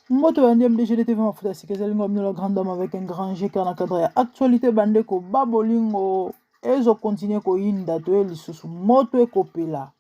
Moto bandi MDG TV mafuta sikeza lingo la grande dame avec un grand G kana cadre actualité bande ko babolingo ezo continuer ko inda to lisusu moto ekopela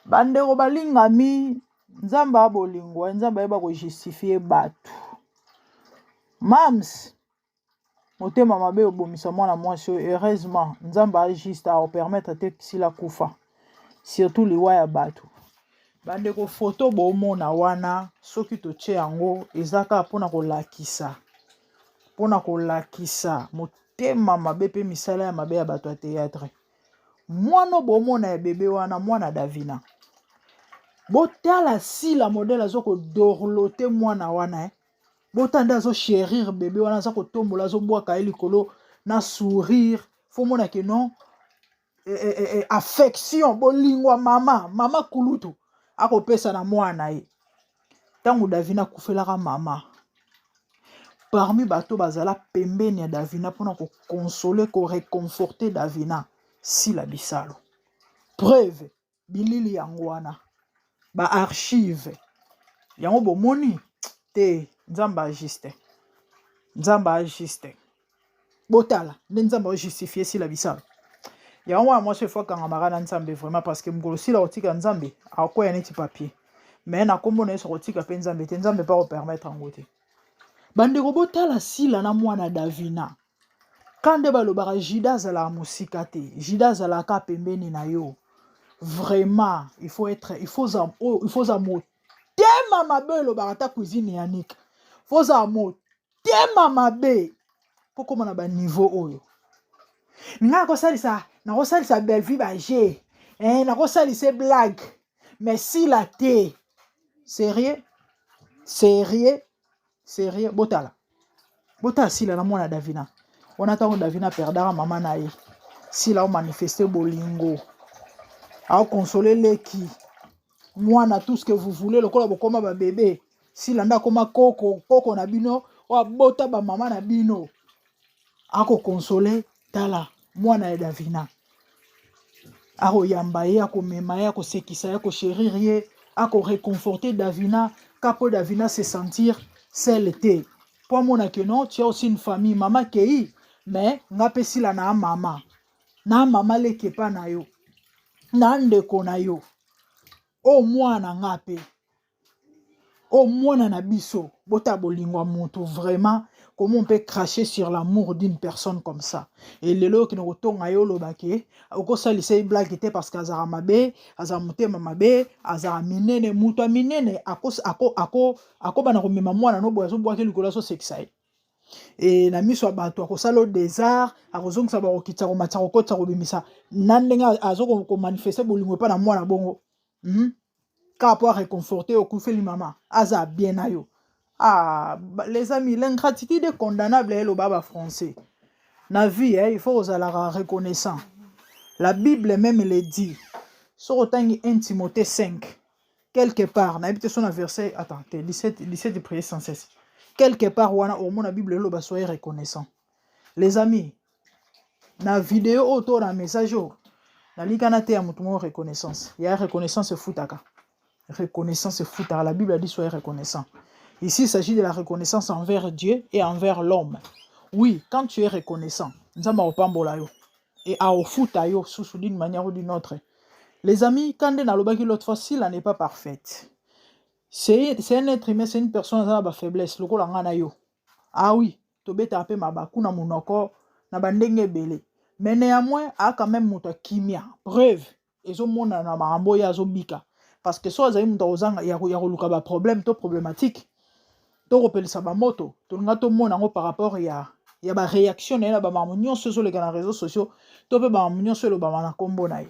bande ko balingami nzamba abolingo nzamba yeba ko justifier batu mams motema mabe obomisa mwana mwasi heureusement nzamba a juste à permettre te sila kufa surtout liwa ya batu bande ko photo bomona wana soki totie yango ezaka pona kolakisa motema mabe pe misala ya mabe ya bato ya théâtre mwana bomona ya bebe wana mwana Davina botala sila modèle azo ko dorlote mwana wana botanda azo chérir bebe wana azo ko tombola azo bwaka likolo na sourire fo mona ke non affection bolingwa mama kulutu akopesa na mwana ye tango Davina kufelaka mama parmi bato bazala pembeni ya Davina pona ko consoler ko réconforter Davina si la bisalo preuve bilili yango wana ba archive yango bomoni te nzamba juste botala nde nzamba justifier si la bisalo yango wana mwasi efo akangama na nzambe vraiment parce que mokolo sila kotika nzambe akoya neti papier mais na kombo na ye so kotika mpe nzambe te nzambe pa kopermettre yango te bandeko botala sila na mwana Davina kande balobaka Jida azalaka mosika te Jida azalaka pembeni na yo vraiment il faut za motema mabe elobaka ta cuisine ya nika faut za motema mabe po koma na baniveau oyo ninga nakosalisa belvi baje nakosalisa blague mais sila te sérieux botala sila na mwana Davina wana tango Davina perdaka mama na ye sila o manifester bolingo ao consoler leki mwana tout ce que vous voulez lokola bokoma ba bébé sila nda koma koko na bino o bota ba mama na bino ako consoler tala mwana ya Davina ako yamba ye ako mema ye ako sekisa ye ako chérir ye ako réconforter Davina kapo Davina se sentir seul te po mona que non tu as aussi une famille mama kei mais ngape sila na mama leke pa na yo na ndeko na yo o mwana ngape o mwana na biso bota bolingwa moto vraiment comment on peut cracher sur l'amour d'une personne comme ça et lelo ki notonga yo lobake oko salisa blague te parce qu'azara mabe azara motema mabe azara minene muto minene ako bana ko mema mwana no boazo boake likolo so sexai et na miso bato akosala des arts akozongisa ba okitsa ko matsa ko kotsa ko bimisa nandenga azo ko manifester bolingo pa na mwana bongo pour réconforter au koufeli maman aza bien na yo les amis l'ingratitude est condamnable et le baba français na vie il faut aux la reconnaissant la Bible même le dit sur autant 1 Timothée 5 quelque part na habite son verset attends 17 de prier sans cesse quelque part wana au moins la Bible le ba soyez reconnaissant les amis na vidéo autour d'un message na likana te ya mutu mo reconnaissance ya reconnaissance futaka reconnaissance foutard. La Bible a dit soyez reconnaissant. Ici, il s'agit de la reconnaissance envers Dieu et envers l'homme. Oui, quand tu es reconnaissant, et à au foutayo sous d'une manière ou d'une autre. Les amis, quand on a l'autre fois, si elle n'est pas parfaite, c'est un être humain, c'est une personne qui a une faiblesse. Ah oui, tu peux taper ma bakuna monoko, na bandenge belé. Mais néanmoins, a quand même mon kimia. Preuve, et au monde na marambo ya zobika. Parce que soit azali muta ozanga ya koluka ba problème to problématique to kopelisa ba moto to ngato mona ngo par rapport ya ba réaction na ba mamunyo sur les réseaux sociaux to pe ba mamunyo sur le ba na kombo na ye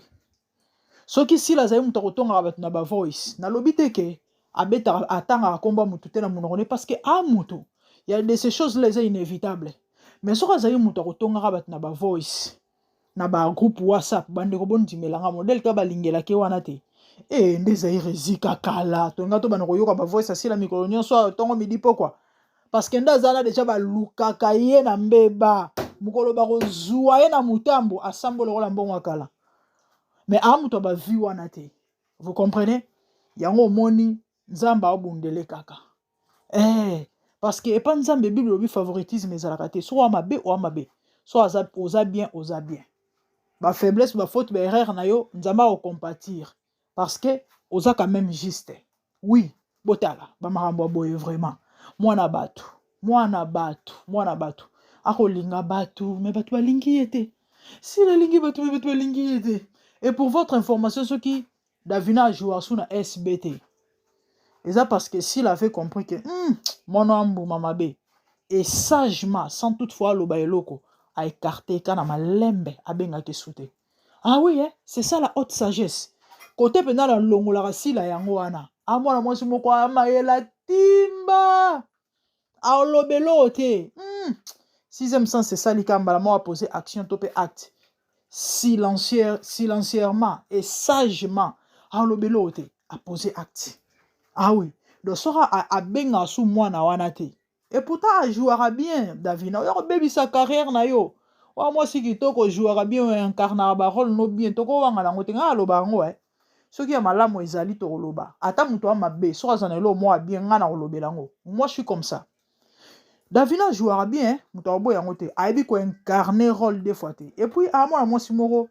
soki sila azali muta kotonga ba na ba voice na lobite ke abeta atanga komba mutu te na monoko parce que mutu il y a de ces choses là inévitables mais soki azali muta kotonga ba na ba voice na ba groupe WhatsApp bande ko bon dimelanga modèle ka balingela ke wana te ndeza irezika kala tonga to bana koyoka ba voice asila mikolo nyonso tongo midi pokwa parce que ndazana deja balukaka ye na mbeba mukolo bakozwa ye na mutambo asambolo kola mbongo kala mais amuto ba vi wana te vous comprenez yango moni nzamba obundele kaka Parce que epa nzambe bible lobi favoritisme ezalaka te. So amabe o amabe. So oza bien oza bien. Ba faiblesse ba faute ba erreur na yo nzamba o compatir parce que oza quand même juste. Oui, botala ba makambo boye vraiment. Mwana batu akolinga batu mais batu balingi yete. Si la lingi batu mais batu balingi yete. Et pour votre information ceux qui Davina joue sous na SBT. Et ça parce que s'il avait compris que mon ambu mamabe et sagement sans toutefois lo baeloko a écarté kana malembe abenga ke souté. Ah oui c'est ça la haute sagesse. Côté pendant la longola rasila yango wana. A moi mwasi moko amayela timba. A lobelo te. Sixième sens c'est ça likamba la moi poser action topé acte. Silencieusement et sagement a lobelo te a poser acte. Ah oui, donc sera à benga sous moi na wanate. Et pourtant il jouera bien Davina. Yo baby sa carrière na yo. Wa moi si kitoko jouera bien incarna ba rôle no bien toko wanga na ngotenga loba ngo Ce qui est malamu ezali to loba. Ata muto mabe so azanelo moi bien nga na lobela ngo. Moi je suis comme ça. Davina jouera bien, muto boy yango te. Aibi ko incarner rôle des fois te. Et puis à moi si moro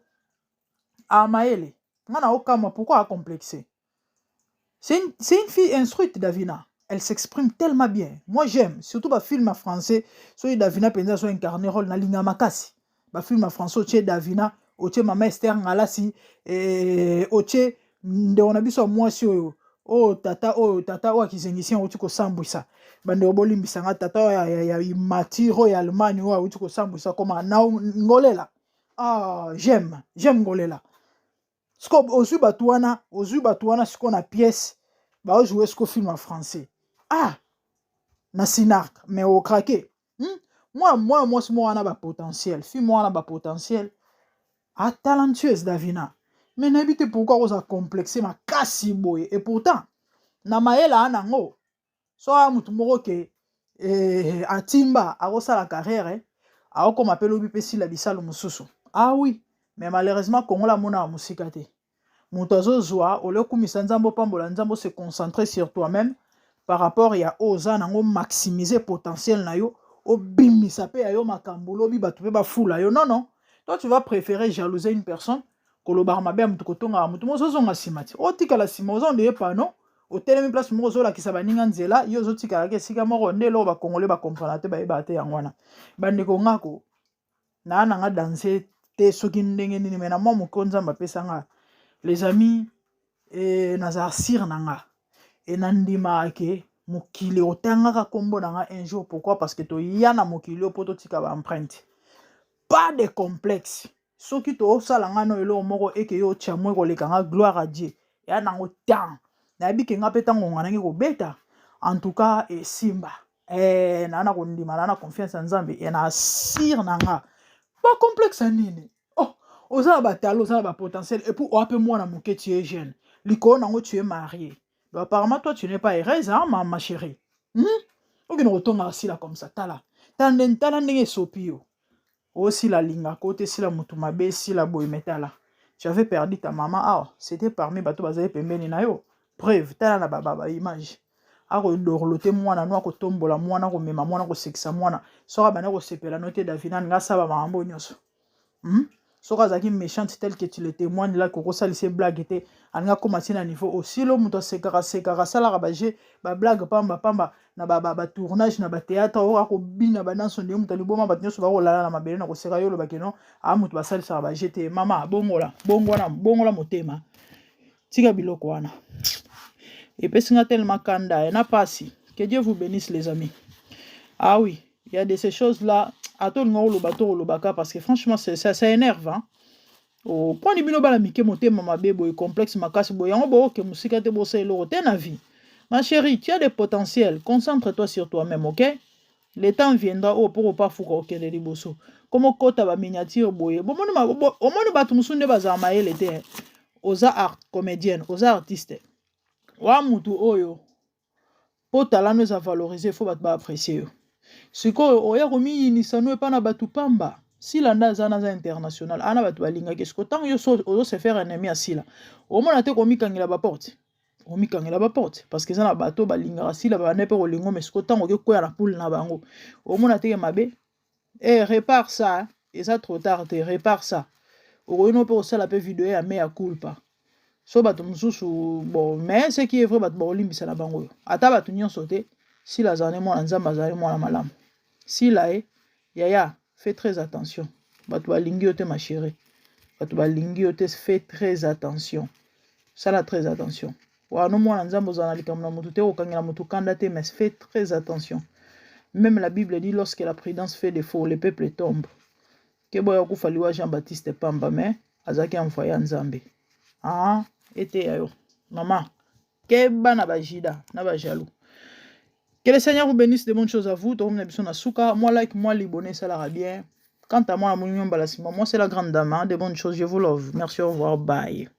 a maele. Nga na okama pourquoi a complexé? C'est une fille instruite, Davina. Elle s'exprime tellement bien. Moi, j'aime. Surtout les films français. Soit Davina Penza soit incarné rôle na linga makasi. Les films français, oche Davina, oche Mama Esther Ngalasi, oche Ndeonabiso moi si tata akizengisien oche ko sambwisa. Bande obolimbisa nga tata ya matiro ya Allemagne oche ko sambwisa comme na ngolela. Ah, j'aime ngolela. Ozu batouana, ce qu'on a pièce, bah jouer ce qu'on film en français. Ah, na sinark, mais au craqué. Moi, c'est moi, on a potentiel. Fille, moi, on a potentiel. Ah, talentueuse, Davina. Mais n'habitez pourquoi on a complexé ma kasi boy. Et pourtant, na maela anango. Soit mutumoro ke atimba, a la carrière, a comme appelle au bipesi la bisalo mususu. Ah oui. Mais malheureusement, Congo la mona musikate. Moutazo zoa, ole kumisa nzambo pambola nzambo se concentrer sur toi-même par rapport ya oza nango maximiser potentiel na yo, obimisa pe yo makambulo bi batu pe ba fula yo. Non. Toi tu vas préférer jalouser une personne que le barmabe mutu kotonga mutu mozo zonga simati. O tika la simozo ndeye pano, o telemi place mozo la kisaba ninga nzela, yo zo tika la ke sika moko ndelo ba congolais ba comprendre te ba eba te yangwana. Bande ko ngako na nga danser te soki ndenge nini mena mo mukonza mapesa nga. Les amis, nazasir nanga. Et nandima ke mokili otanga kombo nanga un jour. Pourquoi? Parce que to yana mokili opoto tika ba empreinte. Pas de complexe. Ce qui to salanga no elo moko eke yo chamwe ko lekanga gloire à Dieu. Ya nango tang. Na bi ke nga petango nganangi ko beta. En tout cas, simba. Nana ko ndima nana confiance en Nzambe. Et na sir nanga. Pas complexe nini. Oza batalo, oza ba potentiel. Et pour peu moi, que tu es jeune. L'icône, tu es marié. Donc, apparemment, toi, tu n'es pas heureuse, hein, ma chérie. Ok, nous retournons assis là comme ça. Tala. Tala nenge sopio. Aussi la linga, côté si la mutumabe, si la boimetala. Tu avais perdu ta maman. Ah, c'était parmi bateau bazaye pembeni na yo. Preuve, tala na baba image. Ako dorlote mwana no ako tombola mwana ko mema mwana ko sexa mwana. Sora bana ko sepela note Davina nga saba mambo nyoso. Soka zaki méchante tel que tu le témoignes là koko salise blague était anga commencer na niveau aussi lo muto sekara sala rabaje ba blague pamba na ba tournage na ba théâtre ora ko bina ba danse ndé muto liboma ba nyoso ba ko lala na mabele na ko seka yo lo bakeno a muto ba salisa rabaje te mama bongola motema tika biloko wana et pesinga tellement kanda na pasi que Dieu vous bénisse les amis. Ah oui, il y a de ces choses là. Attends, parce que franchement, ça énerve. Hein? Au point de vue de la mike, mon bébé, complexe, ma casse, que musique te bosse la vie. Ma chérie, tu as des potentiels. Concentre-toi sur toi-même, ok? Le temps viendra pour pas foutre au quai de liboso. Comme au côté de miniature, boye. Bon, au moins, tu me souviens de bazama et l'été. Aux arts comédiennes, aux artistes. Wa mutu oyo. Pour talent nous a valorisé, faut pas apprécier. Ce qu'on a remis ni ça nous est pas na batu pamba si la naza international ana batu balinga qu'est-ce que tant yo se faire un ennemi assis là au moins a te komi kangila ba porte omikangela ba porte parce que ça na bato balingaka sila bana pe kolingo mais siko tango okekwea na poule na bango omona teke mabe répare ça et ça trop tard te répare ça okoki no mpe kosala mpe video ya me ya culpa so bato mosusu bon mais ce qui est vrai bato bakolimbisa na bango oyo ata bato nyonso te sila azali mwana nzambe azali mwana malamu sila yaya fais très attention bato balingi yo te ma chérie bato balingi yo te fais très attention sala très attention wana mwana nzambe ozala na likambo na motu te okangela motu kanda te mais fais très attention. Même la Bible dit lorsque la prudence fait défaut le peuple tombe ke boya kufa liwa Jean-Baptiste Pamba mais azaki envoyé nzambe ete yayo maman keba na bajida na bajalou. Que le Seigneur vous bénisse de bonnes choses à vous. Moi like, moi libonné, ça l'ira bien. Quant à moi, moi c'est la grande dame, de bonnes choses, je vous love. Merci, au revoir, bye.